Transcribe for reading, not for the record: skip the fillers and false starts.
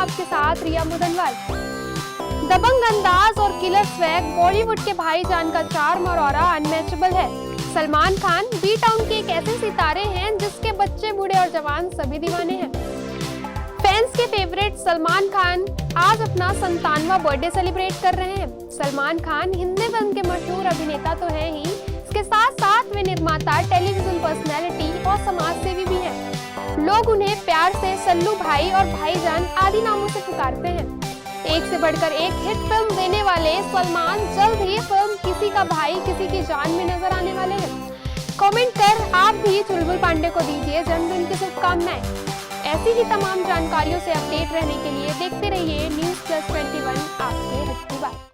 आपके साथ रिया मुदनवाल। दबंग अंदाज और किलर स्वैग बॉलीवुड के भाईजान का चार्म और ऑरा अनमैचेबल है। सलमान खान बी टाउन के एक ऐसे सितारे हैं जिसके बच्चे, बूढ़े और जवान सभी दीवाने हैं। फैंस के फेवरेट सलमान खान आज अपना 57वां बर्थडे सेलिब्रेट कर रहे हैं। सलमान खान हिंदी फिल्म के मशहूर अभिनेता तो हैं ही, इसके साथ साथ वे निर्माता, टेलीविजन पर्सनैलिटी और समाज सेवी भी हैं। लोग उन्हें प्यार से सल्लू भाई और भाईजान आदि नामों से पुकारते हैं। एक से बढ़कर एक हिट फिल्म देने वाले सलमान जल्द ही फिल्म किसी का भाई किसी की जान में नजर आने वाले हैं। कमेंट कर आप भी चुलबुल पांडे को दीजिए जन्मदिन की शुभकामनाएं। ऐसी ही तमाम जानकारियों से अपडेट रहने के लिए देखते रहिए न्यूज़ प्लस 21 आपके हक की बात।